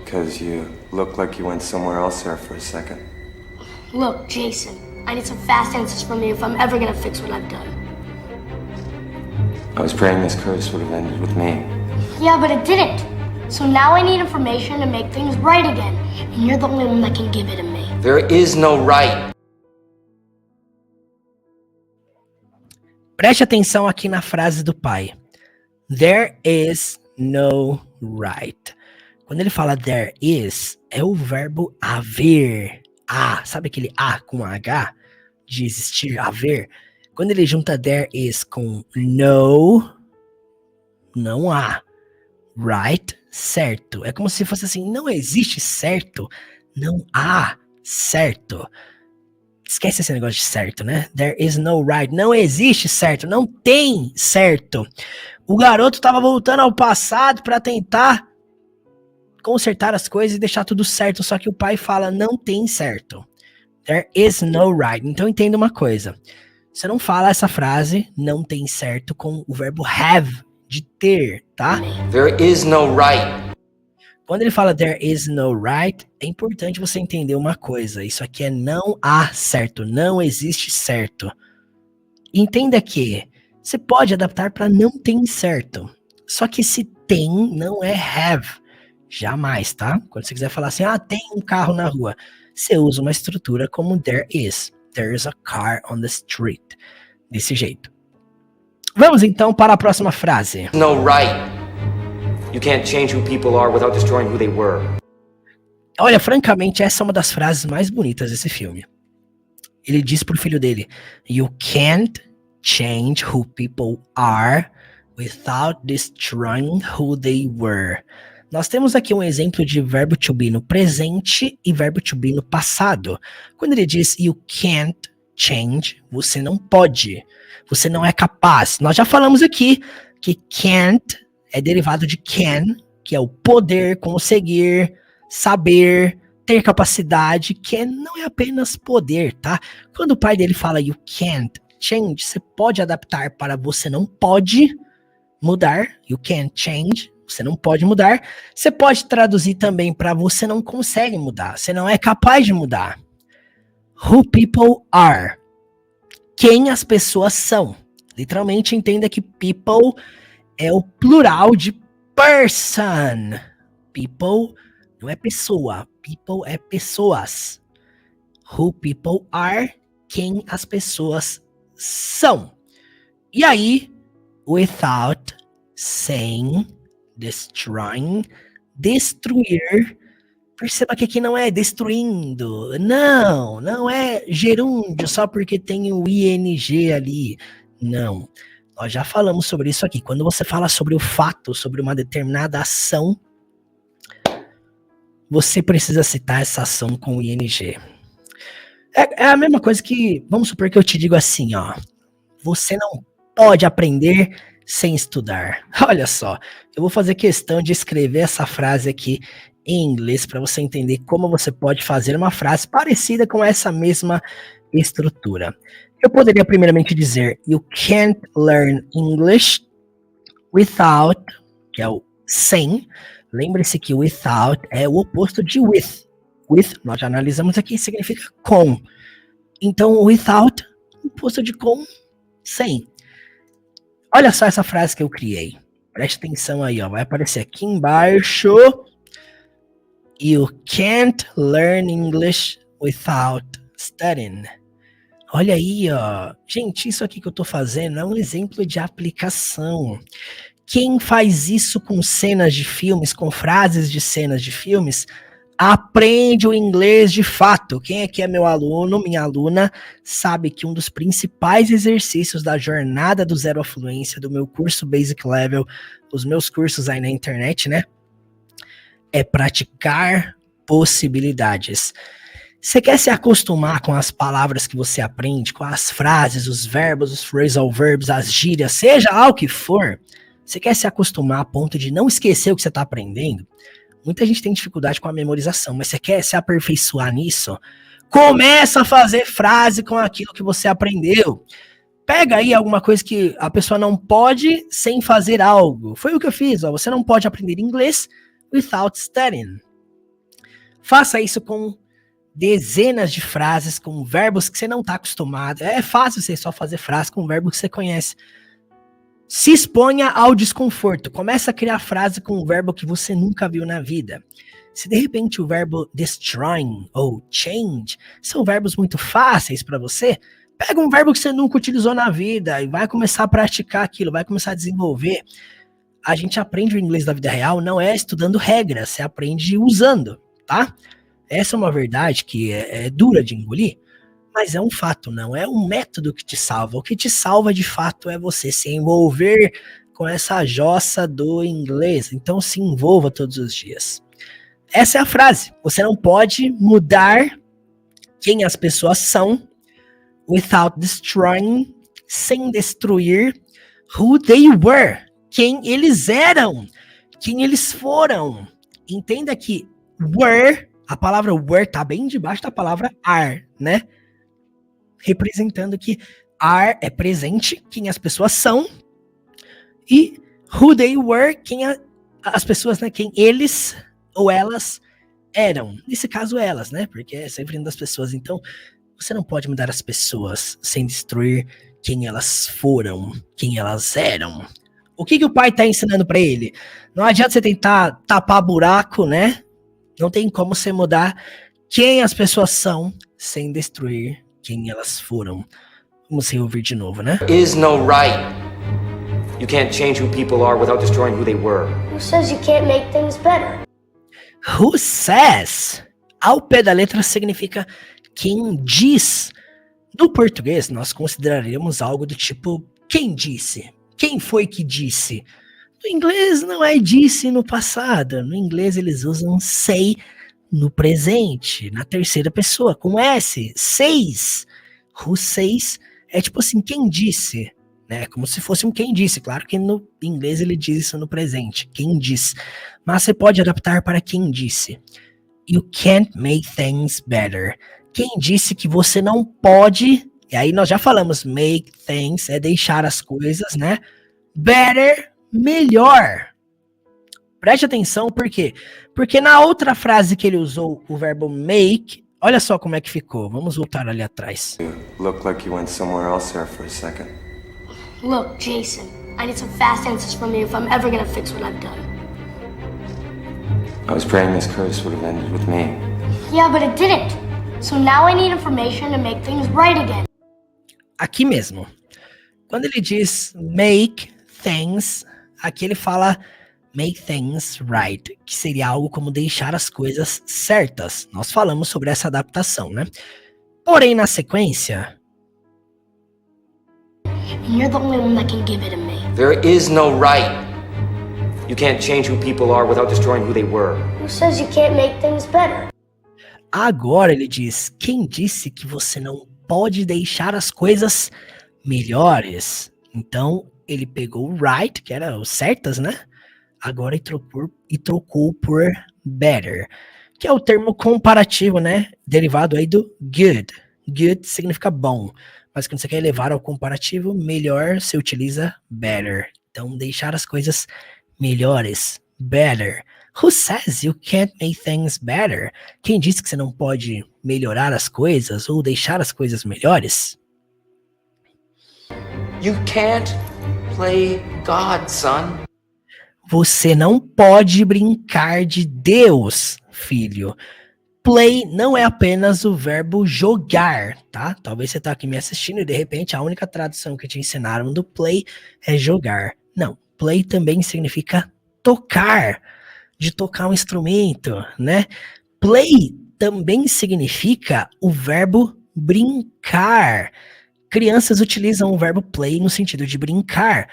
Because you look like you went somewhere else there for a second. Look, Jason, I need some fast answers from you if I'm ever gonna fix what I've done. I was praying this curse would have ended with me. Yeah, but it didn't. So now I need information to make things right again. And you're the only one that can give it to me. There is no right. Preste atenção aqui na frase do pai. There is no right. Quando ele fala there is, é o verbo haver. Sabe aquele com H? De existir, haver. Quando ele junta there is com no, não há. Right? Certo. É como se fosse assim, não existe certo, não há certo. Esquece esse negócio de certo, né? There is no right. Não existe certo, não tem certo. O garoto estava voltando ao passado para tentar consertar as coisas e deixar tudo certo, só que o pai fala, não tem certo. There is no right. Então entenda uma coisa. Você não fala essa frase, não tem certo, com o verbo have, de ter, tá? There is no right. Quando ele fala there is no right, é importante você entender uma coisa. Isso aqui é não há certo, não existe certo. Entenda que você pode adaptar para não tem certo. Só que se tem, não é have. Jamais, tá? Quando você quiser falar assim, tem um carro na rua, você usa uma estrutura como there is. There is a car on the street. Desse jeito. Vamos então para a próxima frase. No right. You can't change who people are without destroying who they were. Olha, francamente, essa é uma das frases mais bonitas desse filme. Ele diz pro filho dele, you can't change who people are without destroying who they were. Nós temos aqui um exemplo de verbo to be no presente e verbo to be no passado. Quando ele diz you can't change, você não pode, você não é capaz. Nós já falamos aqui que can't é derivado de can, que é o poder, conseguir, saber, ter capacidade. Can não é apenas poder, tá? Quando o pai dele fala you can't change, você pode adaptar para você não pode mudar. You can't change. Você não pode mudar. Você pode traduzir também para você não consegue mudar. Você não é capaz de mudar. Who people are. Quem as pessoas são. Literalmente entenda que people é o plural de person. People não é pessoa. People é pessoas. Who people are. Quem as pessoas são. E aí, without saying, destroying, destruir. Perceba que aqui não é destruindo. Não é gerúndio só porque tem o ing ali. Não. Nós já falamos sobre isso aqui. Quando você fala sobre o fato, sobre uma determinada ação, você precisa citar essa ação com o ing. É a mesma coisa que, vamos supor que eu te digo assim, ó. Você não pode aprender sem estudar. Olha só, eu vou fazer questão de escrever essa frase aqui em inglês para você entender como você pode fazer uma frase parecida com essa mesma estrutura. Eu poderia primeiramente dizer you can't learn English without, que é o sem. Lembre-se que without é o oposto de with. With, nós já analisamos aqui, significa com. Então, without, oposto de com, sem. Olha só essa frase que eu criei. Preste atenção aí, ó. Vai aparecer aqui embaixo. You can't learn English without studying. Olha aí, ó. Gente, isso aqui que eu tô fazendo é um exemplo de aplicação. Quem faz isso com cenas de filmes, com frases de cenas de filmes, aprende o inglês de fato. Quem aqui é meu aluno, minha aluna, sabe que um dos principais exercícios da jornada do Zero à Fluência, do meu curso Basic Level, os meus cursos aí na internet, né? É praticar possibilidades. Você quer se acostumar com as palavras que você aprende, com as frases, os verbos, os phrasal verbs, as gírias, seja lá o que for, você quer se acostumar a ponto de não esquecer o que você está aprendendo? Muita gente tem dificuldade com a memorização, mas você quer se aperfeiçoar nisso? Começa a fazer frase com aquilo que você aprendeu. Pega aí alguma coisa que a pessoa não pode sem fazer algo. Foi o que eu fiz, ó. Você não pode aprender inglês without studying. Faça isso com dezenas de frases, com verbos que você não está acostumado. É fácil você só fazer frase com verbos que você conhece. Se exponha ao desconforto. Começa a criar frase com um verbo que você nunca viu na vida. Se de repente o verbo destroying ou change são verbos muito fáceis para você, pega um verbo que você nunca utilizou na vida e vai começar a praticar aquilo, vai começar a desenvolver. a gente aprende o inglês da vida real não é estudando regras, você aprende usando, tá? Essa é uma verdade que é dura de engolir, mas é um fato, não é um método que te salva. O que te salva de fato é você se envolver com essa jossa do inglês. Então se envolva todos os dias. Essa é a frase. Você não pode mudar quem as pessoas são without destroying, sem destruir who they were, quem eles eram, quem eles foram. Entenda que were, a palavra were tá bem debaixo da palavra are, né? Representando que are é presente, quem as pessoas são, e who they were, quem as pessoas, né? Quem eles ou elas eram. Nesse caso, elas, né? Porque é sempre uma das pessoas. Então, você não pode mudar as pessoas sem destruir quem elas foram, quem elas eram. O que o pai tá ensinando para ele? Não adianta você tentar tapar buraco, né? Não tem como você mudar quem as pessoas são sem destruir quem elas foram. Vamos se ouvir de novo, né? There is no right. You can't change who people are without destroying who they were. Who says you can't make things better? Who says? Ao pé da letra significa quem diz. No português, nós consideraríamos algo do tipo quem disse? Quem foi que disse? No inglês não é disse no passado. No inglês eles usam say no presente, na terceira pessoa, com S. Says. Who says é tipo assim, quem disse? Né? Como se fosse um quem disse. Claro que no inglês ele diz isso no presente. Quem diz. Mas você pode adaptar para quem disse. You can't make things better. Quem disse que você não pode, e aí nós já falamos, make things, é deixar as coisas, né? Better, melhor. Preste atenção, por quê? Porque na outra frase que ele usou o verbo make, olha só como é que ficou. Vamos voltar ali atrás. You look like you went somewhere else there for a second. Look, Jason, I need some fast answers from you if I'm ever gonna fix what I've done. I was praying this curse would have ended with me. Yeah, but it didn't. So now I need information to make things right again. Aqui mesmo. Quando ele diz make things, aqui ele fala make things right, que seria algo como deixar as coisas certas. Nós falamos sobre essa adaptação, né? Porém, na sequência, And you're the only one that can give it to me. There is no right. You can't change who people are without destroying who they were. Who says you can't make things better? agora ele diz, quem disse que você não pode deixar as coisas melhores? Então, ele pegou o right, que era o certas, né? Agora e trocou por better, que é o termo comparativo, né? Derivado aí do good. Good significa bom, mas quando você quer levar ao comparativo, melhor, você utiliza better. Então, deixar as coisas melhores, better. Who says you can't make things better? Quem disse que você não pode melhorar as coisas ou deixar as coisas melhores? You can't play God, son. Você não pode brincar de Deus, filho. Play não é apenas o verbo jogar, tá? Talvez você tá aqui me assistindo e de repente a única tradução que te ensinaram do play é jogar. Não, play também significa tocar, de tocar um instrumento, né? Play também significa o verbo brincar. Crianças utilizam o verbo play no sentido de brincar.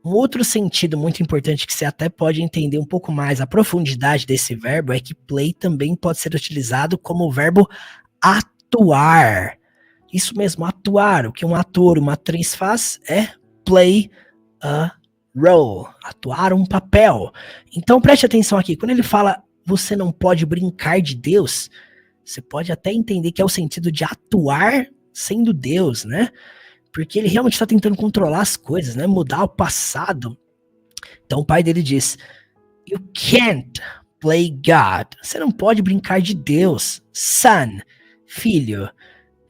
Um outro sentido muito importante que você até pode entender um pouco mais a profundidade desse verbo é que play também pode ser utilizado como o verbo atuar. Isso mesmo, atuar. O que um ator, uma atriz faz é play a role, atuar um papel. Então preste atenção aqui, quando ele fala você não pode brincar de Deus, você pode até entender que é o sentido de atuar sendo Deus, né? Porque ele realmente está tentando controlar as coisas, né? Mudar o passado. Então o pai dele diz, you can't play God. Você não pode brincar de Deus. Son, filho.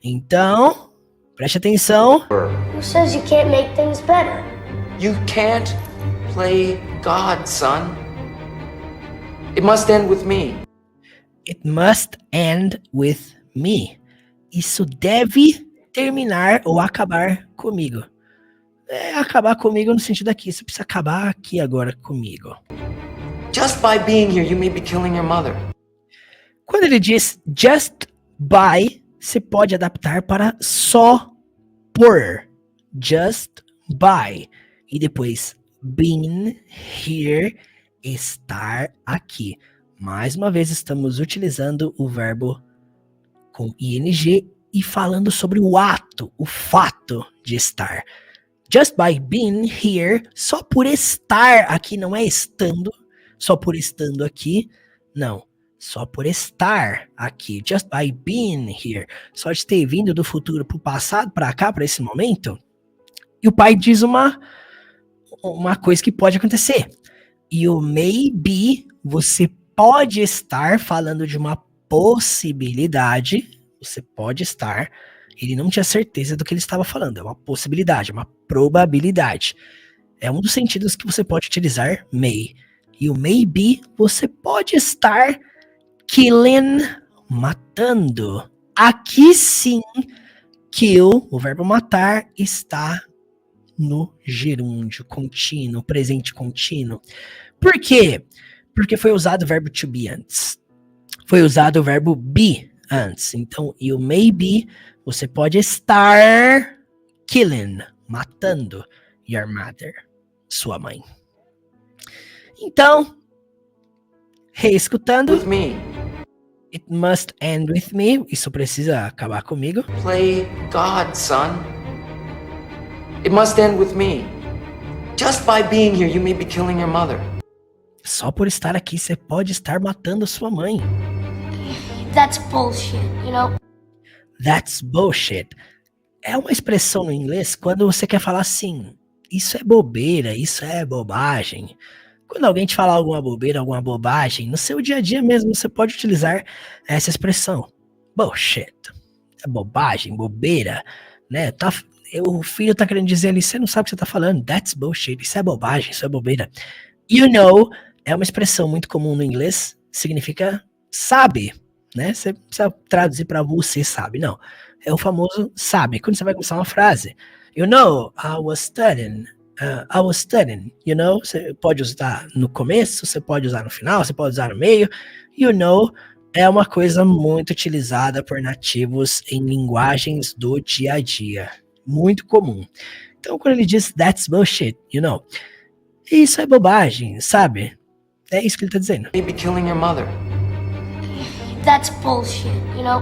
Então, preste atenção. Who says you can't make things better? You can't play God, son. It must end with me. It must end with me. Isso deve terminar ou acabar comigo. é acabar comigo no sentido aqui. Você precisa acabar aqui agora comigo. Just by being here, you may be killing your mother. Quando ele diz just by, você pode adaptar para só por. Just by. E depois being here, estar aqui. Mais uma vez estamos utilizando o verbo com ing e falando sobre o ato, o fato de estar. Just by being here, só por estar aqui, não é estando, só por estando aqui, não. Só por estar aqui, just by being here, só de ter vindo do futuro para o passado, para cá, para esse momento. E o pai diz uma coisa que pode acontecer. You may be, você pode estar falando de uma possibilidade, você pode estar, ele não tinha certeza do que ele estava falando, é uma possibilidade, uma probabilidade. É um dos sentidos que você pode utilizar may. You may be, você pode estar killing, matando. Aqui sim, kill, o verbo matar, está no gerúndio contínuo, presente contínuo. Por quê? Porque foi usado o verbo to be antes. Foi usado o verbo be antes. Então, you may be, você pode estar killing, matando your mother, sua mãe. Então, reescutando. With me. It must end with me. Isso precisa acabar comigo. Play God, son. It must end with me. Just by being here, you may be killing your mother. Só por estar aqui, você pode estar matando sua mãe. That's bullshit, you know? That's bullshit. É uma expressão no inglês quando você quer falar assim, isso é bobeira, isso é bobagem. Quando alguém te falar alguma bobeira, alguma bobagem, no seu dia a dia mesmo você pode utilizar essa expressão. Bullshit. É bobagem, bobeira, né? O filho tá querendo dizer ali, você não sabe o que você tá falando. That's bullshit. Isso é bobagem, isso é bobeira. You know é uma expressão muito comum no inglês, significa sabe, né? Você precisa traduzir para você sabe, não. É o famoso sabe. Quando você vai começar uma frase, you know, I was studying, you know, você pode usar no começo, você pode usar no final, você pode usar no meio. You know é uma coisa muito utilizada por nativos em linguagens do dia a dia. Muito comum. Então, quando ele diz that's bullshit, you know, isso é bobagem, sabe? É isso que ele tá dizendo. Maybe killing your mother. That's bullshit, you know?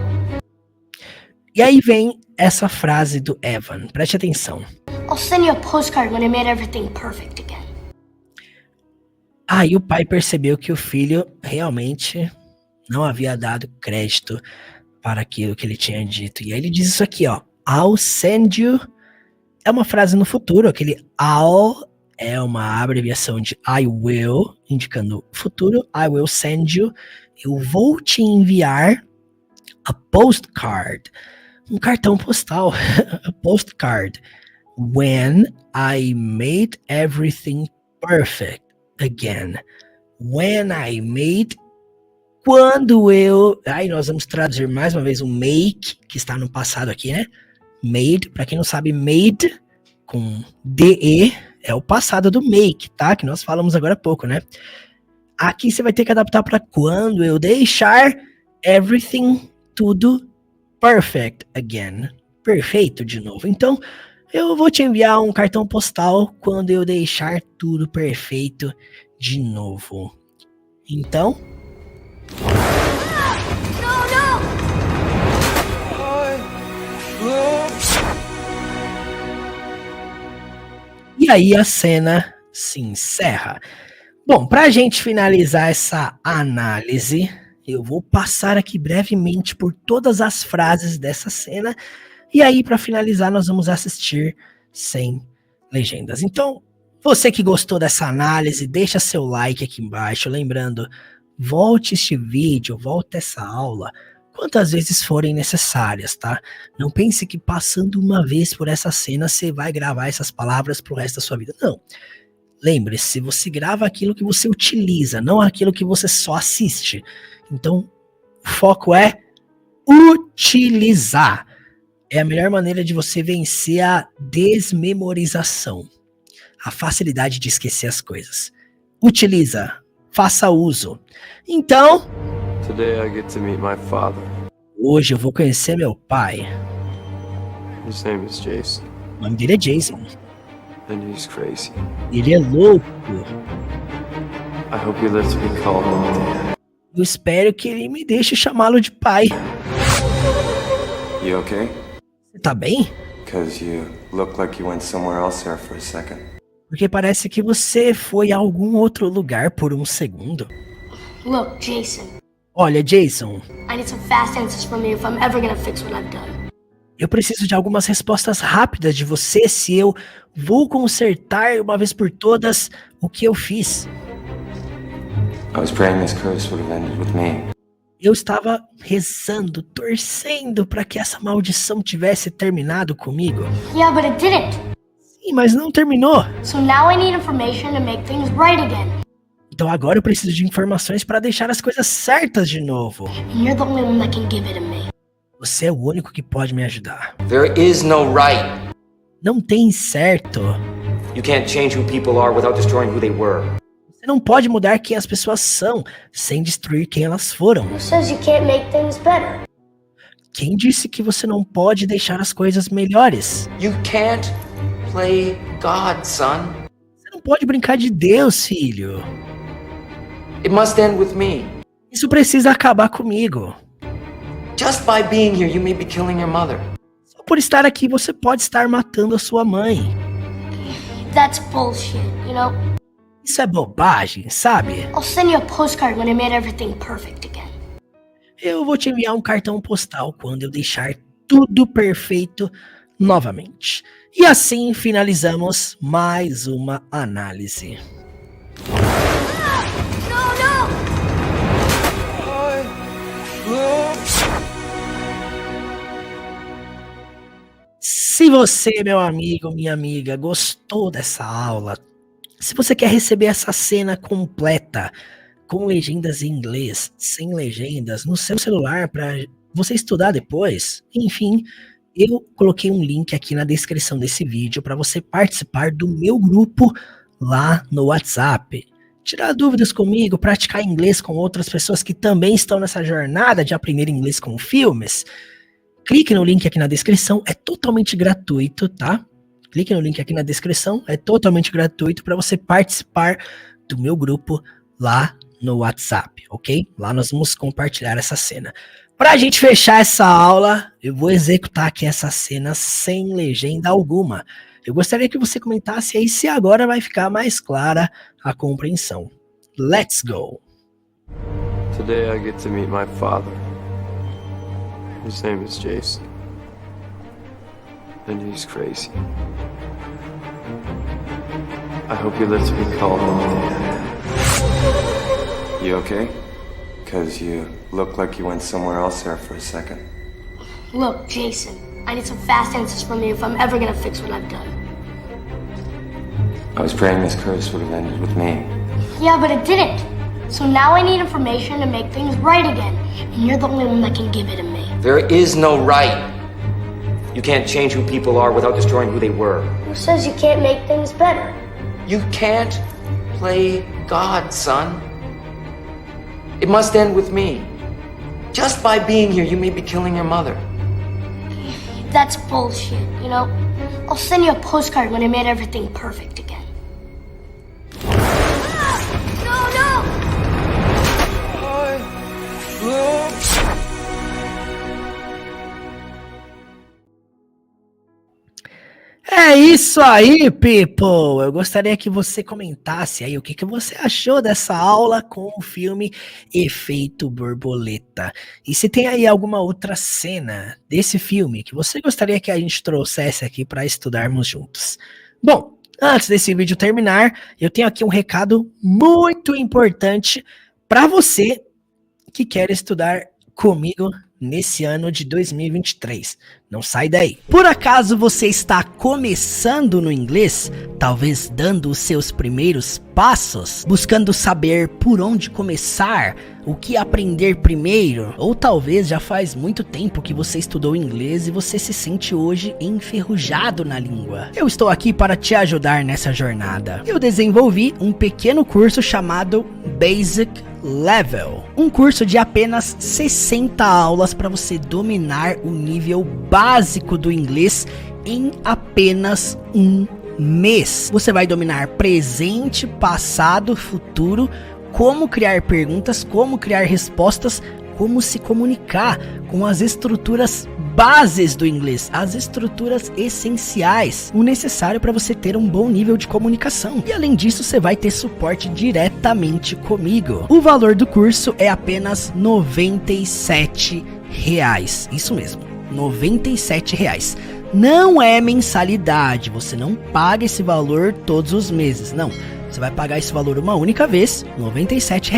E aí vem essa frase do Evan. Preste atenção. I'll send you a postcard when I made everything perfect again. Aí o pai percebeu que o filho realmente não havia dado crédito para aquilo que ele tinha dito. E aí ele diz isso aqui, ó. I'll send you. É uma frase no futuro. Aquele I'll é uma abreviação de I will, indicando futuro. I will send you. Eu vou te enviar a postcard. Um cartão postal. A postcard. When I made everything perfect again. When I made. Quando eu. Aí nós vamos traduzir mais uma vez o make, que está no passado aqui, né? Made, para quem não sabe, made com DE é o passado do make, tá? Que nós falamos agora há pouco, né? Aqui você vai ter que adaptar para quando eu deixar everything, tudo perfect again. Perfeito de novo. Então, eu vou te enviar um cartão postal quando eu deixar tudo perfeito de novo. Então, e aí a cena se encerra. Bom, para a gente finalizar essa análise, eu vou passar aqui brevemente por todas as frases dessa cena. E aí, para finalizar, nós vamos assistir sem legendas. Então, você que gostou dessa análise, deixa seu like aqui embaixo. Lembrando, volte este vídeo, volte essa aula quantas vezes forem necessárias, tá? Não pense que passando uma vez por essa cena, você vai gravar essas palavras pro resto da sua vida. Não. Lembre-se, você grava aquilo que você utiliza, não aquilo que você só assiste. Então, o foco é utilizar. É a melhor maneira de você vencer a desmemorização, a facilidade de esquecer as coisas. Utiliza, faça uso. Então, Today I get to meet my father. hoje eu vou conhecer meu pai. His name is Jason, O nome dele é Jason. and he's crazy. Ele é louco. I hope he lives to be called Dad. Eu espero que ele me deixe chamá-lo de pai. You okay? Você tá bem? Because you look like you went somewhere else there for a second. Porque parece que você foi a algum outro lugar por um segundo. Look, Jason, Olha, Jason, I need some fast answers from you if I'm ever gonna fix what I've done. eu preciso de algumas respostas rápidas de você se eu vou consertar uma vez por todas o que eu fiz. I was praying this curse would have ended with me. Eu estava rezando, torcendo para que essa maldição tivesse terminado comigo. Yeah, but it didn't. Sim, mas não terminou. So now I need information to make things right again. Então agora eu preciso de informações para deixar as coisas certas de novo. And you're the only one that can give it to me. Você é o único que pode me ajudar. There is no right. Não tem certo. You can't change who people are without destroying who they were. Você não pode mudar quem as pessoas são sem destruir quem elas foram. Who says you can't make things better? Quem disse que você não pode deixar as coisas melhores? You can't play God, son. Você não pode brincar de Deus, filho. It must end with me. Isso precisa acabar comigo. Just by being here, you may be killing your mother. Só por estar aqui, você pode estar matando a sua mãe. That's bullshit, you know? Isso é bobagem, sabe? I'll send you a postcard when I made everything perfect again. Eu vou te enviar um cartão postal quando eu deixar tudo perfeito novamente. E assim finalizamos mais uma análise. Se você, meu amigo, minha amiga, gostou dessa aula, se você quer receber essa cena completa, com legendas em inglês, sem legendas, no seu celular para você estudar depois, enfim, eu coloquei um link aqui na descrição desse vídeo para você participar do meu grupo lá no WhatsApp. Tirar dúvidas comigo, praticar inglês com outras pessoas que também estão nessa jornada de aprender inglês com filmes. Clique no link aqui na descrição, é totalmente gratuito, tá? Clique no link aqui na descrição, é totalmente gratuito para você participar do meu grupo lá no WhatsApp, ok? Lá nós vamos compartilhar essa cena. Pra gente fechar essa aula, eu vou executar aqui essa cena sem legenda alguma. Eu gostaria que você comentasse aí se agora vai ficar mais clara a compreensão. Let's go! Today I get to meet my father. His name is Jason, and he's crazy. I hope he lives to be called Dad. You okay? Because you look like you went somewhere else there for a second. Look, Jason, I need some fast answers from you if I'm ever gonna fix what I've done. I was praying this curse would have ended with me. Yeah, but it didn't. So now I need information to make things right again. And you're the only one that can give it to me. There is no right. You can't change who people are without destroying who they were. Who says you can't make things better? You can't play God, son. It must end with me. Just by being here, you may be killing your mother. That's bullshit, you know? I'll send you a postcard when I made everything perfect again. É isso aí, people! Eu gostaria que você comentasse aí o que você achou dessa aula com o filme Efeito Borboleta. E se tem aí alguma outra cena desse filme que você gostaria que a gente trouxesse aqui para estudarmos juntos. Bom, antes desse vídeo terminar, eu tenho aqui um recado muito importante para você que quer estudar comigo nesse ano de 2023. Não sai daí. Por acaso você está começando no inglês? Talvez dando os seus primeiros passos? Buscando saber por onde começar? o que aprender primeiro? Ou talvez já faz muito tempo que você estudou inglês e você se sente hoje enferrujado na língua. Eu estou aqui para te ajudar nessa jornada. Eu desenvolvi um pequeno curso chamado Basic Level, um curso de apenas 60 aulas para você dominar o nível básico do inglês em apenas um mês. Você vai dominar presente, passado, futuro, como criar perguntas, como criar respostas, como se comunicar com as estruturas bases do inglês, as estruturas essenciais, o necessário para você ter um bom nível de comunicação. E além disso, você vai ter suporte diretamente comigo. O valor do curso é apenas R$ 97. Isso mesmo, R$ 97. Não é mensalidade, você não paga esse valor todos os meses, não. Você vai pagar esse valor uma única vez, R$ 97,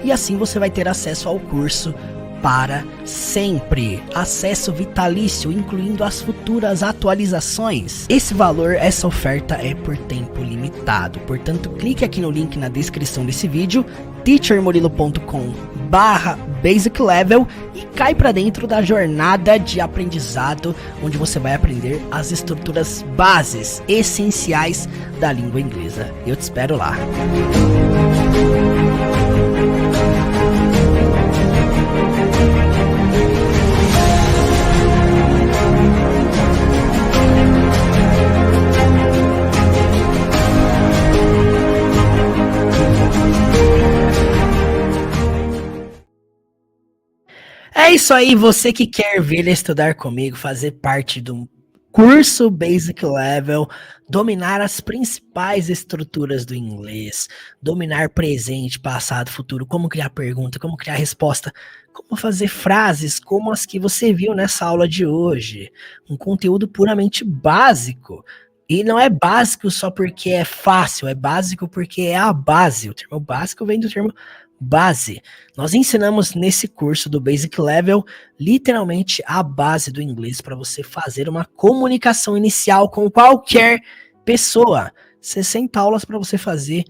e assim você vai ter acesso ao curso para sempre. Acesso vitalício, incluindo as futuras atualizações. Esse valor, essa oferta é por tempo limitado. Portanto, clique aqui no link na descrição desse vídeo, teachermurilo.com/basic level, e cai para dentro da jornada de aprendizado, onde você vai aprender as estruturas bases, essenciais da língua inglesa. Eu te espero lá. É isso aí, você que quer vir estudar comigo, fazer parte do curso Basic Level, dominar as principais estruturas do inglês, dominar presente, passado, futuro, como criar pergunta, como criar resposta, como fazer frases como as que você viu nessa aula de hoje. Um conteúdo puramente básico. E não é básico só porque é fácil, é básico porque é a base. O termo básico vem do termo base. Nós ensinamos nesse curso do Basic Level literalmente a base do inglês para você fazer uma comunicação inicial com qualquer pessoa. 60 aulas para você fazer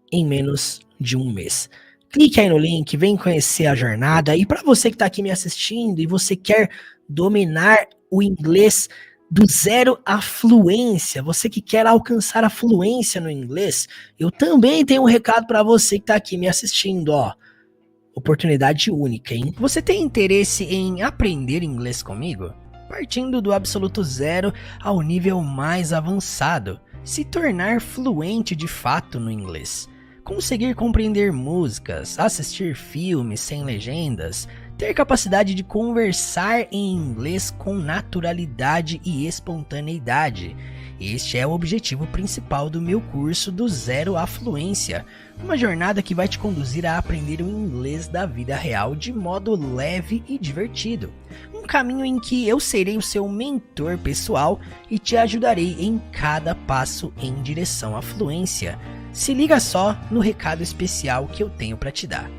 em menos de um mês. Clique aí no link, vem conhecer a jornada. E para você que está aqui me assistindo e você quer dominar o inglês do zero à fluência, você que quer alcançar a fluência no inglês, eu também tenho um recado para você que tá aqui me assistindo, ó. Oportunidade única, hein? Você tem interesse em aprender inglês comigo? Partindo do absoluto zero ao nível mais avançado, se tornar fluente de fato no inglês, conseguir compreender músicas, assistir filmes sem legendas, ter capacidade de conversar em inglês com naturalidade e espontaneidade. Este é o objetivo principal do meu curso do Zero à Fluência, uma jornada que vai te conduzir a aprender o inglês da vida real de modo leve e divertido. Um caminho em que eu serei o seu mentor pessoal e te ajudarei em cada passo em direção à fluência. Se liga só no recado especial que eu tenho para te dar.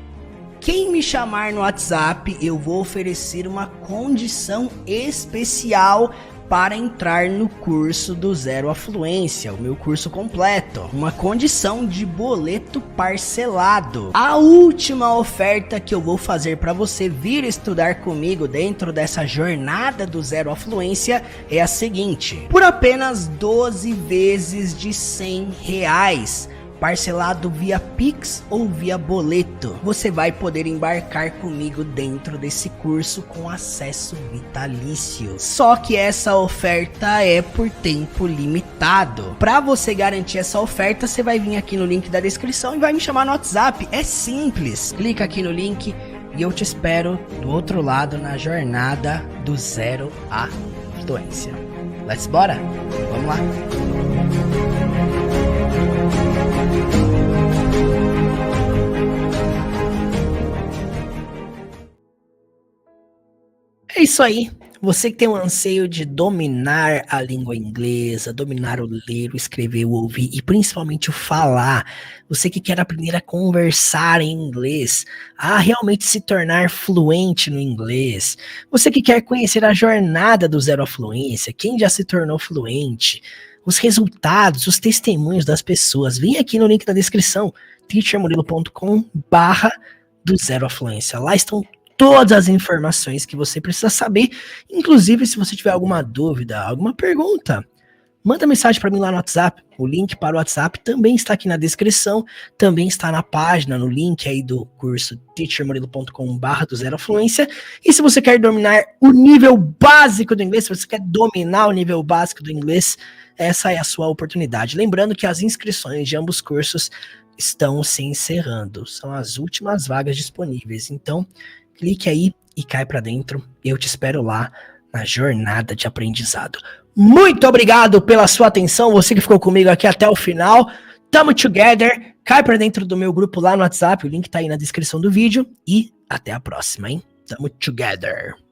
Quem me chamar no WhatsApp, eu vou oferecer uma condição especial para entrar no curso do Zero à Fluência, o meu curso completo. Uma condição de boleto parcelado. A última oferta que eu vou fazer para você vir estudar comigo dentro dessa jornada do Zero à Fluência é a seguinte: por apenas 12 vezes de R$100, parcelado via Pix ou via boleto, você vai poder embarcar comigo dentro desse curso com acesso vitalício. Só que essa oferta é por tempo limitado. Para você garantir essa oferta, você vai vir aqui no link da descrição e vai me chamar no WhatsApp. É simples. Clica aqui no link e eu te espero do outro lado na jornada do Zero à Fluência. Let's bora? Vamos lá. É isso aí. Você que tem um anseio de dominar a língua inglesa, dominar o ler, o escrever, o ouvir e principalmente o falar. Você que quer aprender a conversar em inglês, a realmente se tornar fluente no inglês. Você que quer conhecer a jornada do Zero à Fluência, quem já se tornou fluente, os resultados, os testemunhos das pessoas. Vem aqui no link da descrição, teachermurilo.com/Basic do Zero Afluência. Lá estão todas as informações que você precisa saber. Inclusive, se você tiver alguma dúvida, alguma pergunta, manda mensagem para mim lá no WhatsApp. O link para o WhatsApp também está aqui na descrição, também está na página, no link aí do curso teachermurilo.com/, do Zero Afluência. E se você quer dominar o nível básico do inglês, se você quer dominar o nível básico do inglês, essa é a sua oportunidade. Lembrando que as inscrições de ambos cursos estão se encerrando. São as últimas vagas disponíveis. Então, clique aí e cai para dentro. Eu te espero lá na jornada de aprendizado. Muito obrigado pela sua atenção, você que ficou comigo aqui até o final. Tamo together. Cai pra dentro do meu grupo lá no WhatsApp, o link tá aí na descrição do vídeo. E até a próxima, hein? Tamo together.